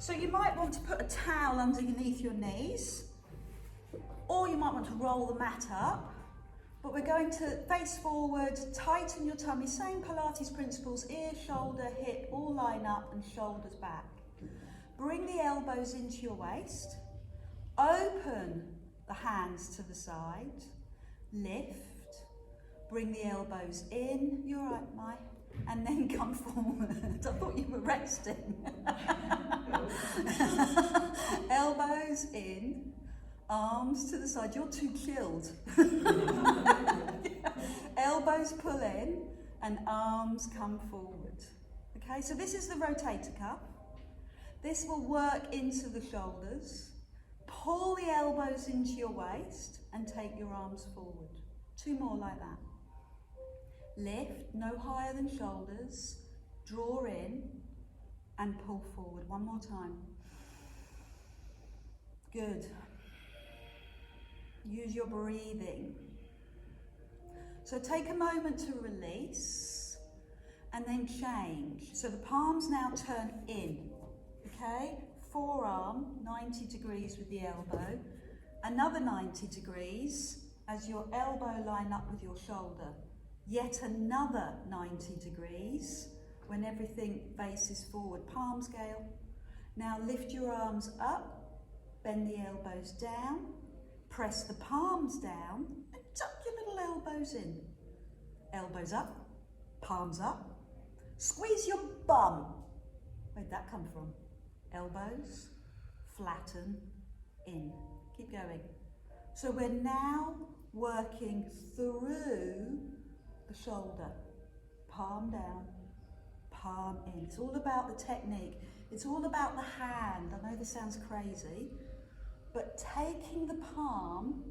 So you might want to put a towel underneath your knees, or you might want to roll the mat up, but we're going to face forward, tighten your tummy, same Pilates principles, ear, shoulder, hip, all line up and shoulders back. Bring the elbows into your waist, open the hands to the side, lift, bring the elbows in, you're right, Mai, and then come forward. I thought you were resting. Elbows in, arms to the side. You're too chilled. Elbows pull in and arms come forward. Okay, so this is the rotator cuff. This will work into the shoulders. Pull the elbows into your waist and take your arms forward. 2 more like that. Lift, no higher than shoulders. Draw in and pull forward. 1 more time. Good. Use your breathing. So take a moment to release and then change. So the palms now turn in, okay? Forearm, 90 degrees with the elbow. Another 90 degrees as your elbow line up with your shoulder. Yet another 90 degrees when everything faces forward. Palm scale. Now lift your arms up, bend the elbows down, press the palms down and tuck your little elbows in. Elbows up, palms up. Squeeze your bum. Where'd that come from? Elbows, flatten, in. Keep going. So we're now working through the shoulder. Palm down, palm in. It's all about the technique. It's all about the hand. I know this sounds crazy, but taking the palm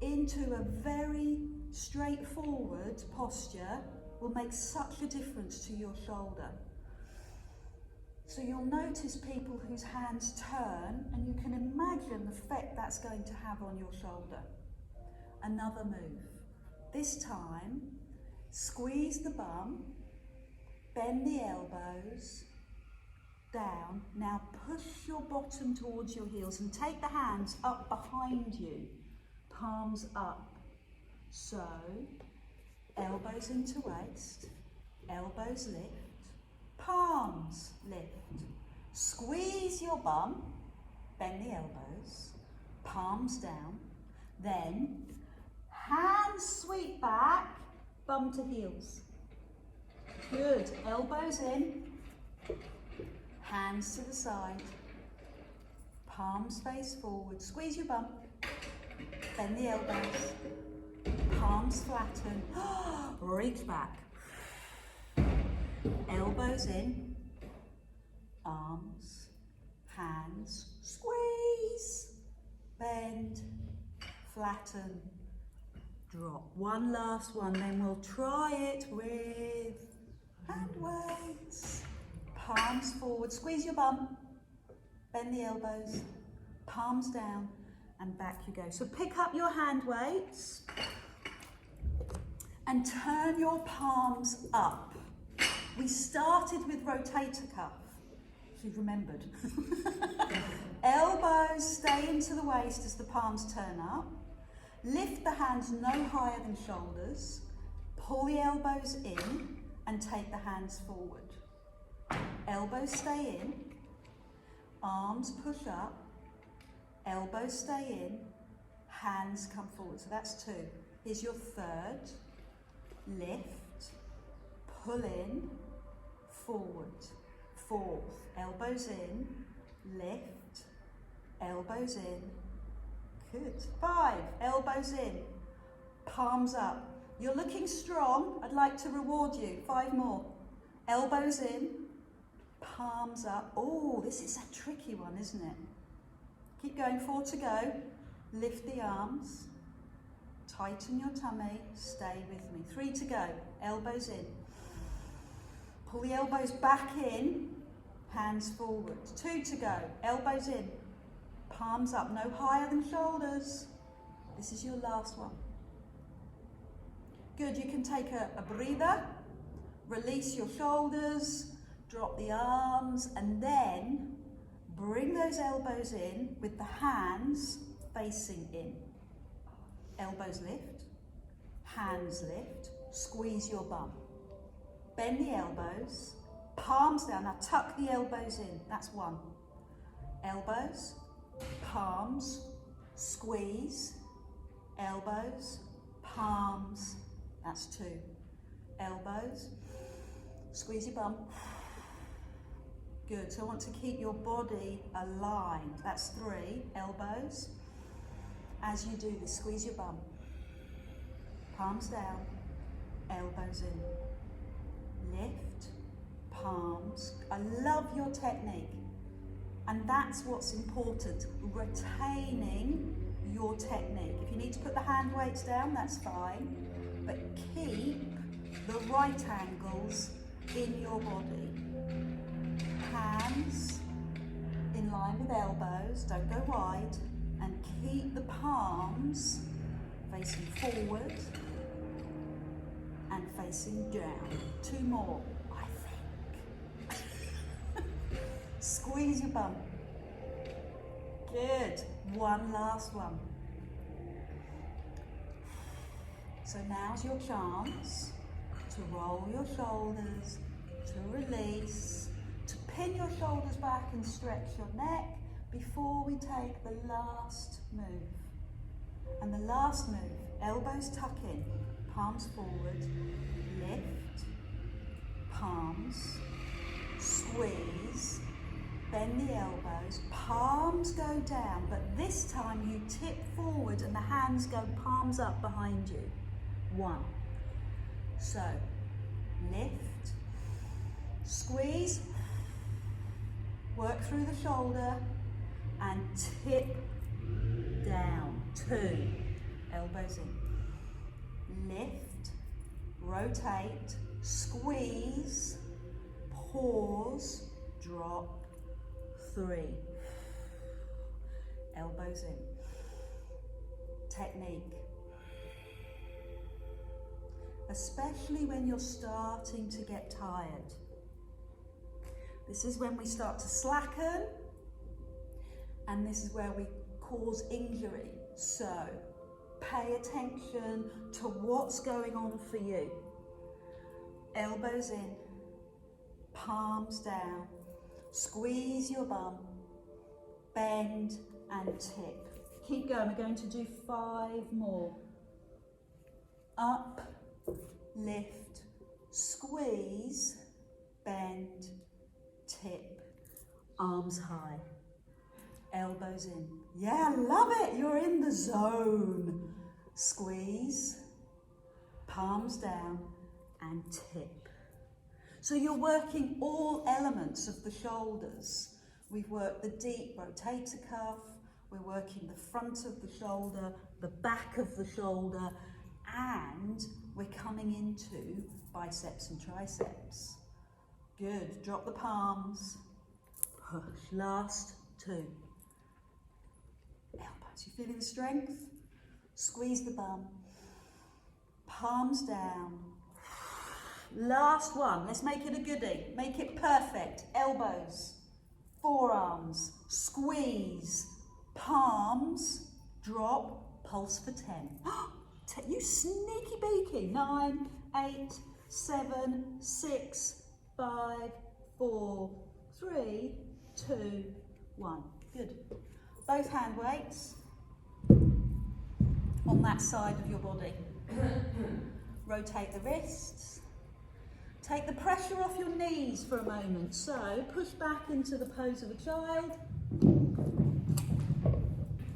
into a very straightforward posture will make such a difference to your shoulder. So you'll notice people whose hands turn, and you can imagine the effect that's going to have on your shoulder. Another move. This time, squeeze the bum, bend the elbows down. Now push your bottom towards your heels and take the hands up behind you. Palms up. So, elbows into waist, elbows lift, palms lift. Squeeze your bum, bend the elbows, palms down. Then, hands sweep back, bum to heels. Good. Elbows in, hands to the side, palms face forward. Squeeze your bum, bend the elbows, palms flatten, reach back. Elbows in, arms, hands, squeeze, bend, flatten, drop. One last one, then we'll try it with hand weights. Palms forward, squeeze your bum, bend the elbows, palms down, and back you go. So pick up your hand weights and turn your palms up. We started with rotator cuff, if you've remembered. Elbows stay into the waist as the palms turn up. Lift the hands no higher than shoulders. Pull the elbows in and take the hands forward. Elbows stay in. Arms push up. Elbows stay in. Hands come forward. So that's 2. Here's your third. Lift. Pull in. Forward. 4th. Elbows in. Lift. Elbows in. Good. 5. Elbows in. Palms up. You're looking strong. I'd like to reward you. 5 more. Elbows in. Palms up. Oh, this is a tricky one, isn't it? Keep going. 4 to go. Lift the arms. Tighten your tummy. Stay with me. 3 to go. Elbows in. Pull the elbows back in. Hands forward. 2 to go. Elbows in. Palms up, no higher than shoulders. This is your last one. Good, you can take a breather, release your shoulders, drop the arms, and then Bring those elbows in with the hands facing in. Elbows lift, hands lift, squeeze your bum. Bend the elbows, palms down. Now tuck the elbows in, that's one. Elbows, palms, squeeze, elbows, palms, that's two. Elbows, squeeze your bum. Good, so I want to keep your body aligned. That's three. Elbows. As you do this, squeeze your bum. Palms down, elbows in. Lift, palms. I love your technique. And that's what's important, retaining your technique. If you need to put the hand weights down, that's fine. But keep the right angles in your body. Hands in line with elbows, don't go wide, and keep the palms facing forward and facing down. Two more, I think. Squeeze your bum. Good. One last one. So now's your chance to roll your shoulders, to release, to pin your shoulders back and stretch your neck before we take the last move. And the last move, elbows tuck in, palms forward, lift, palms, squeeze, bend the elbows, palms go down, but this time you tip forward and the hands go palms up behind you. One. So, lift, squeeze, work through the shoulder, and tip down. Two. Elbows in. Lift, rotate, squeeze, pause, drop. Three. Elbows in. Technique. Especially when you're starting to get tired. This is when we start to slacken, and this is where we cause injury. So pay attention to what's going on for you. Elbows in, palms down, squeeze your bum, bend and tip. Keep going, we're going to do 5 more. Up, lift, squeeze, bend, tip, arms high, elbows in. Yeah, love it, you're in the zone. Squeeze, palms down and tip. So you're working all elements of the shoulders. We've worked the deep rotator cuff, we're working the front of the shoulder, the back of the shoulder, and we're coming into biceps and triceps. Good, drop the palms, push, last 2. Elbows, you feeling the strength? Squeeze the bum, palms down. Last one, let's make it a goodie, make it perfect. Elbows, forearms, squeeze, palms, drop, pulse for 10. You sneaky beaky. 9, 8, 7, 6, 5, 4, 3, 2, 1. Good. Both hand weights on that side of your body. Rotate the wrists. Take the pressure off your knees for a moment. So push back into the pose of a child.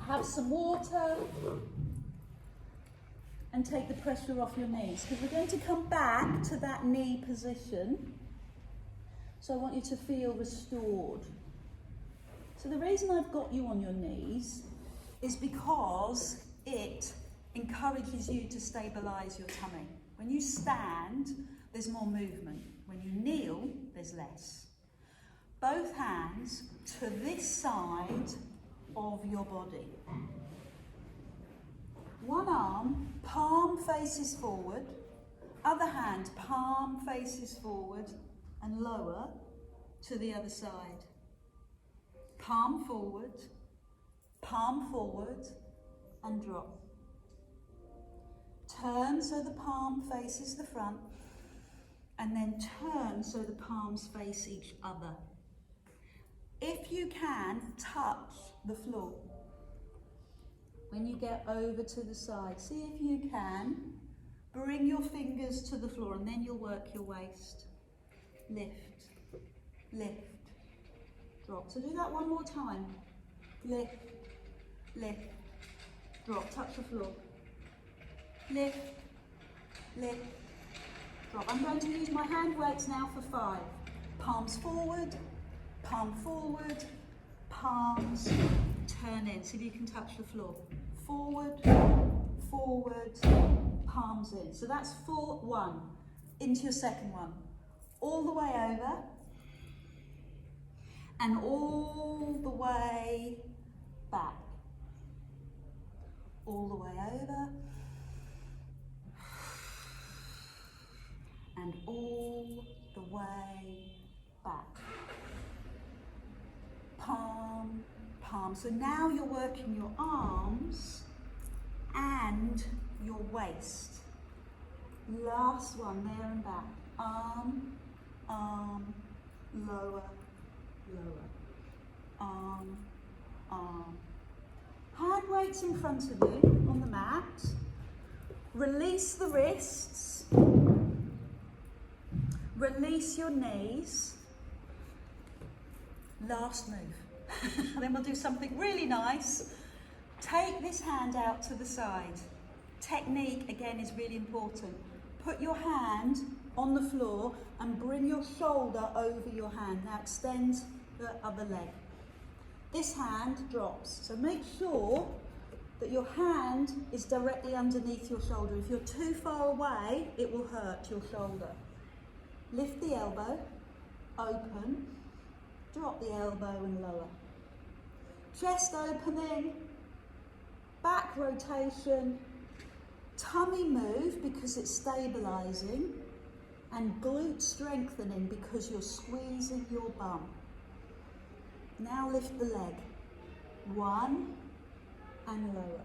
Have some water. And take the pressure off your knees, because we're going to come back to that knee position. So I want you to feel restored. So the reason I've got you on your knees is because it encourages you to stabilise your tummy. When you stand, there's more movement. When you kneel, there's less. Both hands to this side of your body. One arm, palm faces forward, other hand, palm faces forward and lower to the other side. palm forward, and drop. Turn so the palm faces the front, and then turn so the palms face each other. If you can, touch the floor. When you get over to the side, see if you can bring your fingers to the floor, and then you'll work your waist. Lift, lift, drop. So do that one more time. Lift, lift, drop, touch the floor. Lift, lift, drop. I'm going to use my hand weights now for 5. Palms forward, palms turn in. See if you can touch the floor. Forward, palms in. So that's 4, 1. Into your second one. All the way over. And all the way back. All the way over. And all the way back. Palm, palm. So now you're working your arms and your waist. Last one, there and back. Arm, arm, lower, lower. Arm, arm. Hand weights in front of you on the mat. Release the wrists. Release your knees. Last move. Then we'll do something really nice. Take this hand out to the side. Technique, again, is really important. Put your hand on the floor and bring your shoulder over your hand. Now extend the other leg. This hand drops. So make sure that your hand is directly underneath your shoulder. If you're too far away, it will hurt your shoulder. Lift the elbow, open, drop the elbow and lower. Chest opening, back rotation, tummy move because it's stabilising, and glute strengthening because you're squeezing your bum. Now lift the leg. 1 and lower.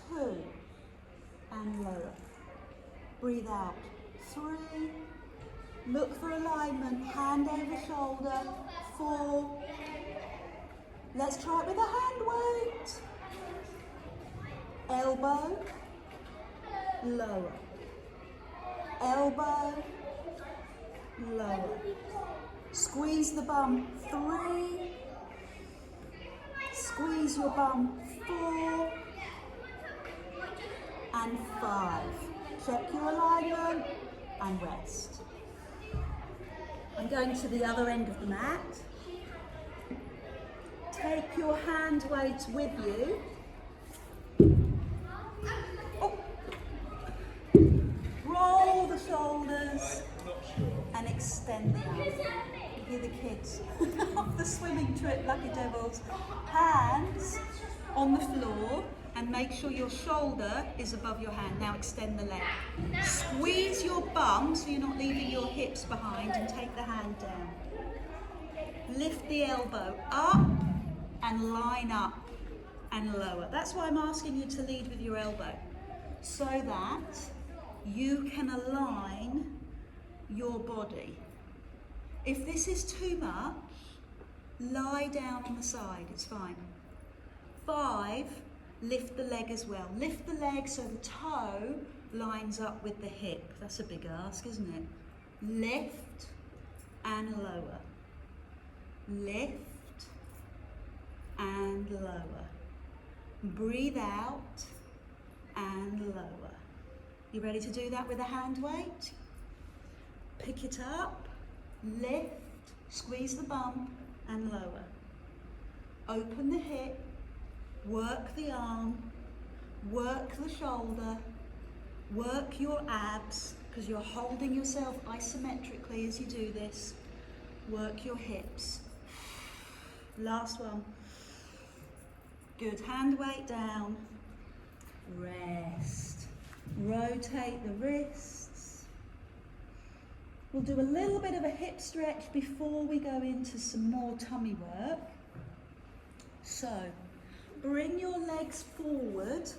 2 and lower. Breathe out. 3. Look for alignment. Hand over shoulder. 4. Let's try it with a hand weight. Elbow. Lower. Elbow. Lower. Squeeze the bum. 3. Squeeze your bum. 4. And 5. Check your alignment and rest. I'm going to the other end of the mat. Take your hand weights with you. Oh. Roll the shoulders and extend the arms. You hear the kids off the swimming trip, lucky devils. Hands on the floor and make sure your shoulder is above your hand. Now extend the leg. Squeeze your bum so you're not leaving your hips behind, and take the hand down. Lift the elbow up and line up and lower. That's why I'm asking you to lead with your elbow, so that you can align your body. If this is too much, lie down on the side, it's fine. 5, lift the leg as well. Lift the leg so the toe lines up with the hip. That's a big ask, isn't it? Lift and lower. Lift and lower. Breathe out and lower. You ready to do that with a hand weight? Pick it up, lift, squeeze the bum and lower. Open the hip, work the arm, work the shoulder, work your abs, because you're holding yourself isometrically as you do this. Work your hips. Last one. Good, hand weight down. Rest. Rotate the wrists. We'll do a little bit of a hip stretch before we go into some more tummy work. So, bring your legs forward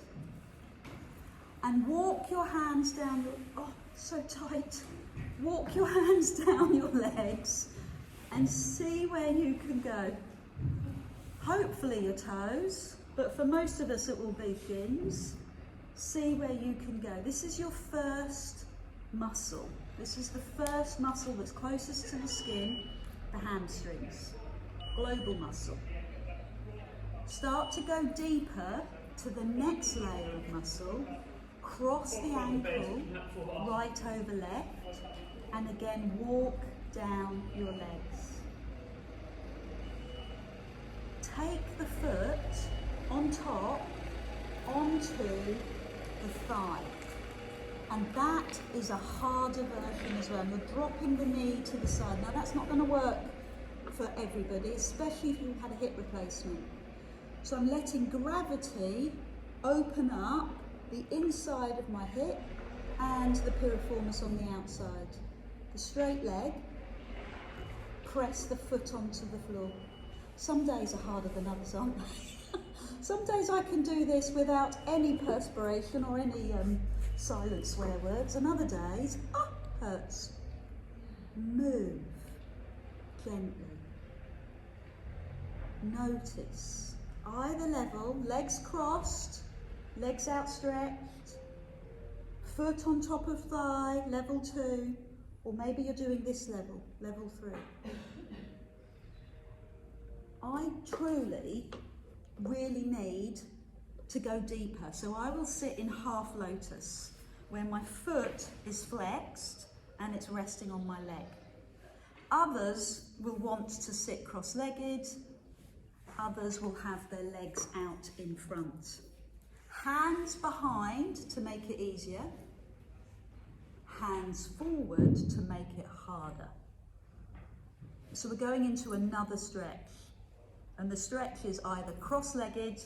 and walk your hands down your, oh, so tight. Walk your hands down your legs and see where you can go. Hopefully your toes, but for most of us it will be shins. See where you can go. This is your first muscle. This is the first muscle that's closest to the skin, the hamstrings. Global muscle. Start to go deeper to the next layer of muscle. Cross the ankle, right over left, and again walk down your legs. Take the foot on top onto the thigh. And that is a harder version as well. You're dropping the knee to the side. Now that's not going to work for everybody, especially if you've had a hip replacement. So I'm letting gravity open up the inside of my hip and the piriformis on the outside. The straight leg, press the foot onto the floor. Some days are harder than others, aren't they? Some days I can do this without any perspiration or any silent swear words, and other days, hurts. Move gently. Notice either level, legs crossed, legs outstretched, foot on top of thigh, level 2, or maybe you're doing this level, level 3. I truly really need to go deeper, so I will sit in half lotus, where my foot is flexed and it's resting on my leg. Others will want to sit cross-legged, others will have their legs out in front. Hands behind to make it easier, hands forward to make it harder. So we're going into another stretch, and the stretch is either cross-legged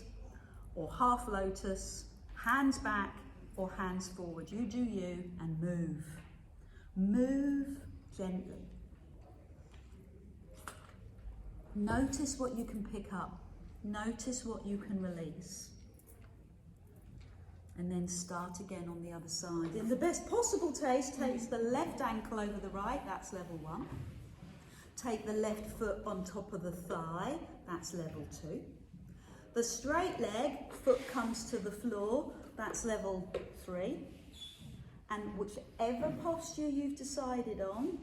or half lotus, hands back or hands forward. You do you and move. Move gently. Notice what you can pick up. Notice what you can release. And then start again on the other side. In the best possible taste, takes the left ankle over the right, that's level 1. Take the left foot on top of the thigh, that's level 2. The straight leg, foot comes to the floor, that's level 3. And whichever posture you've decided on,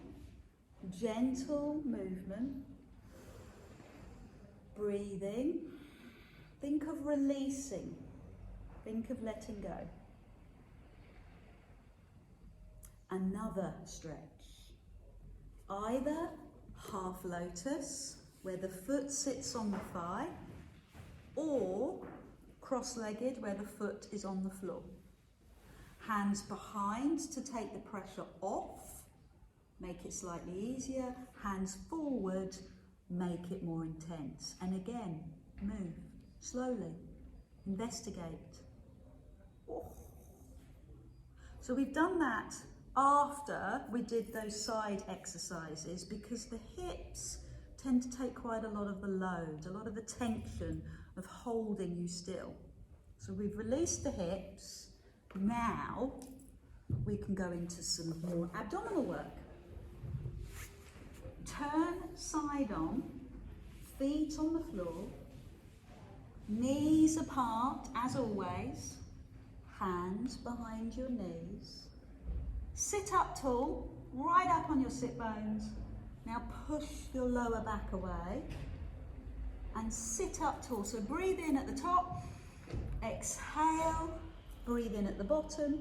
gentle movement, breathing, think of releasing, think of letting go. Another stretch, either half lotus, where the foot sits on the thigh, or cross-legged, where the foot is on the floor. Hands behind to take the pressure off, make it slightly easier. Hands forward, make it more intense. And again, move slowly, investigate. Oh. So we've done that after we did those side exercises, because the hips tend to take quite a lot of the load, a lot of the tension of holding you still. So we've released the hips. Now we can go into some more abdominal work. Turn side on, feet on the floor, knees apart as always, hands behind your knees. Sit up tall, right up on your sit bones. Now push your lower back away and sit up tall. So breathe in at the top, exhale, breathe in at the bottom,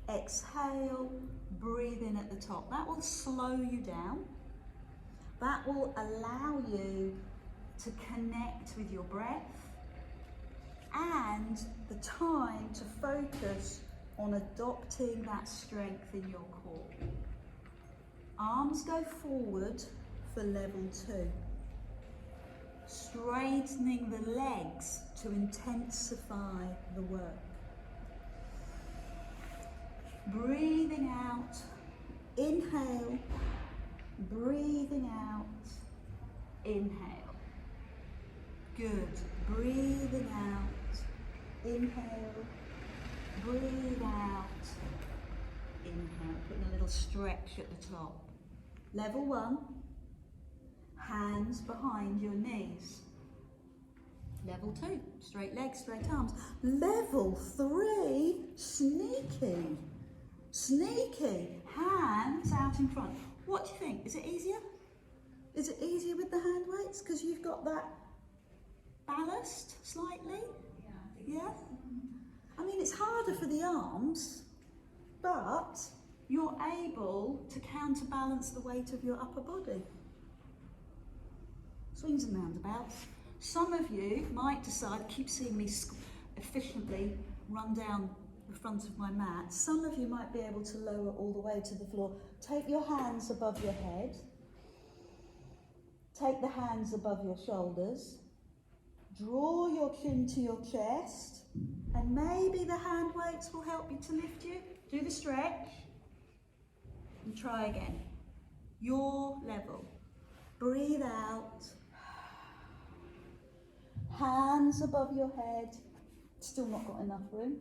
exhale, breathe in at the top. That will slow you down. That will allow you to connect with your breath and the time to focus on adopting that strength in your core. Arms go forward for level 2. Straightening the legs to intensify the work. Breathing out Inhale, breathing out, inhale. Good, breathing out, inhale, breathe out, inhale. Putting a little stretch at the top. Level 1, hands behind your knees. Level 2, straight legs, straight arms. Level 3, sneaky. Sneaky, hands out in front. What do you think? Is it easier? Is it easier with the hand weights? Because you've got that ballast slightly? Yeah? I mean, it's harder for the arms, but you're able to counterbalance the weight of your upper body. Swings and roundabouts. Some of you might decide, keep seeing me efficiently run down the front of my mat. Some of you might be able to lower all the way to the floor. Take your hands above your head. Take the hands above your shoulders. Draw your chin to your chest. And maybe the hand weights will help you to lift you. Do the stretch. And try again. Your level. Breathe out. Hands above your head. Still not got enough room.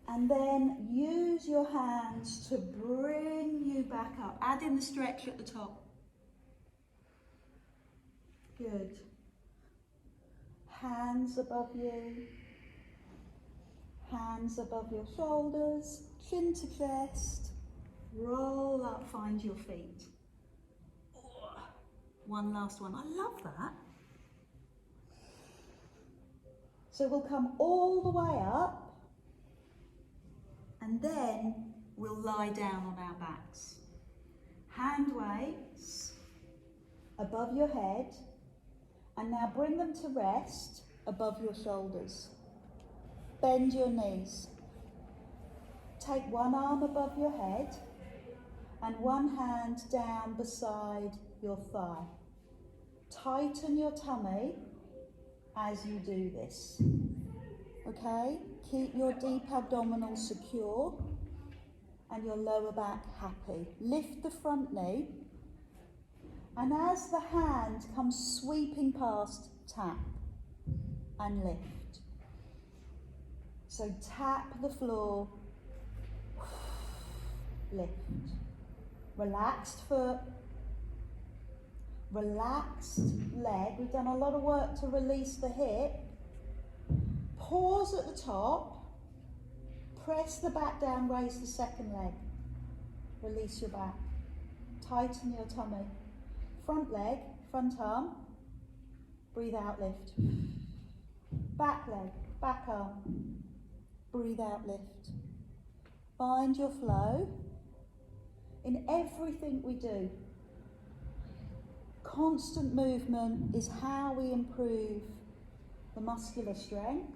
And then use your hands to bring you back up. Add in the stretch at the top. Good. Hands above you. Hands above your shoulders. Chin to chest. Roll up, find your feet. One last one. I love that. So we'll come all the way up and then we'll lie down on our backs. Hand weights above your head, and now bring them to rest above your shoulders. Bend your knees. Take one arm above your head and one hand down beside your thigh. Tighten your tummy as you do this. Okay? Keep your deep abdominals secure and your lower back happy. Lift the front knee, and as the hand comes sweeping past, tap and lift. So tap the floor, lift. Relaxed foot, relaxed leg. We've done a lot of work to release the hip. Pause at the top, press the back down, raise the second leg. Release your back, tighten your tummy. Front leg, front arm, breathe out, lift. Back leg, back arm, breathe out, lift. Find your flow in everything we do. Constant movement is how we improve the muscular strength,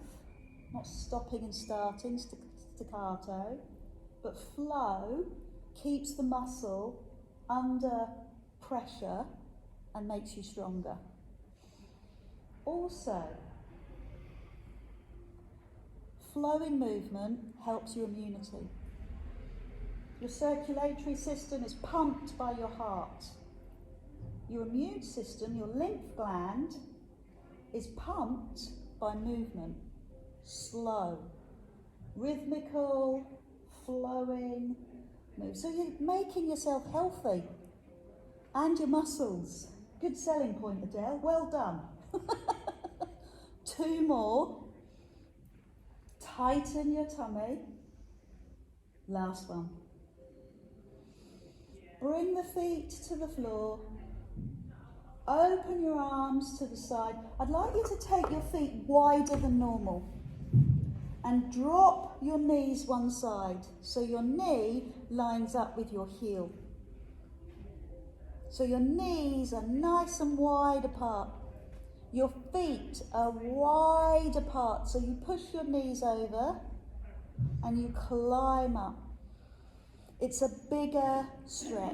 not stopping and starting, staccato, but flow keeps the muscle under pressure and makes you stronger. Also, flowing movement helps your immunity. Your circulatory system is pumped by your heart. Your immune system, your lymph gland, is pumped by movement. Slow, rhythmical, flowing move. So you're making yourself healthy. And your muscles. Good selling point, Adele. Well done. 2 more. Tighten your tummy. Last one. Bring the feet to the floor. Open your arms to the side. I'd like you to take your feet wider than normal. And drop your knees one side. So your knee lines up with your heel. So your knees are nice and wide apart. Your feet are wide apart. So you push your knees over and you climb up. It's a bigger stretch.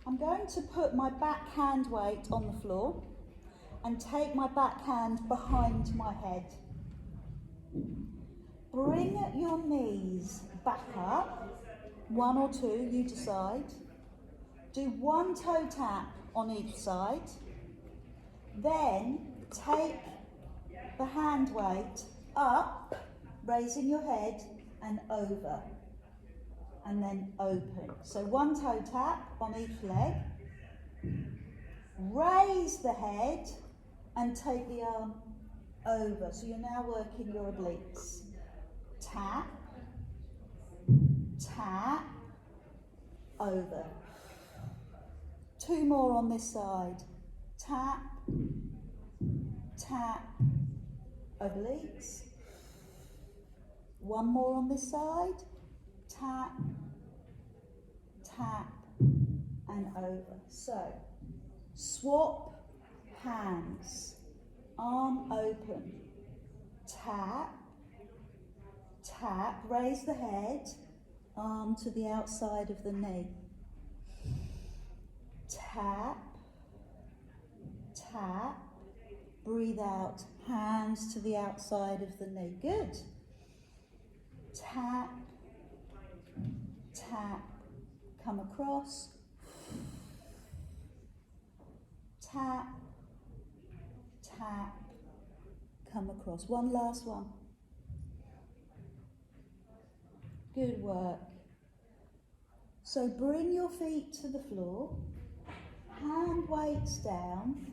I'm going to put my back hand weight on the floor and take my back hand behind my head. Bring your knees back up, 1 or 2, you decide. Do 1 toe tap on each side. Then take the hand weight up, raising your head and over. And then open. So 1 toe tap on each leg. Raise the head and take the arm over. So you're now working your obliques. Tap, tap, over. 2 more on this side. Tap, tap, obliques. 1 more on this side. Tap, tap, and over. So, swap hands, arm open, tap, tap, raise the head, arm to the outside of the knee. Tap, tap, breathe out, hands to the outside of the knee. Good. Tap, tap, come across. Tap, tap, come across. One last one. Good work. So bring your feet to the floor, hand weights down,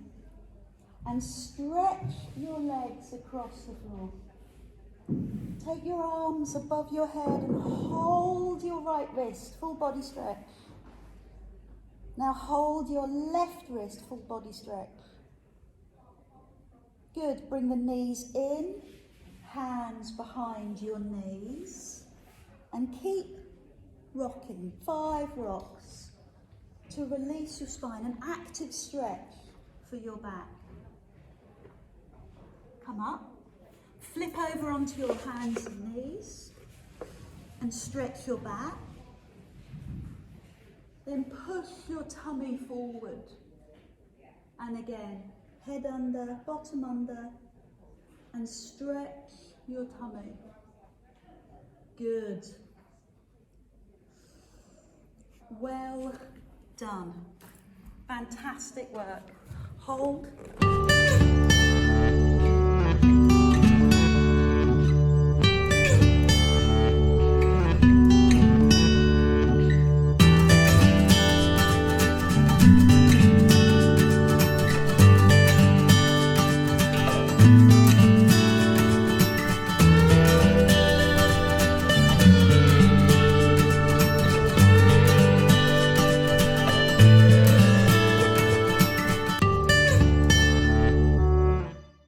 and stretch your legs across the floor. Take your arms above your head and hold your right wrist, full body stretch. Now hold your left wrist, full body stretch. Good, bring the knees in, hands behind your knees, and keep rocking, 5 rocks to release your spine, an active stretch for your back. Come up, flip over onto your hands and knees, and stretch your back. Then push your tummy forward. And again, head under, bottom under, and stretch your tummy. Good. Well done. Fantastic work. Hold.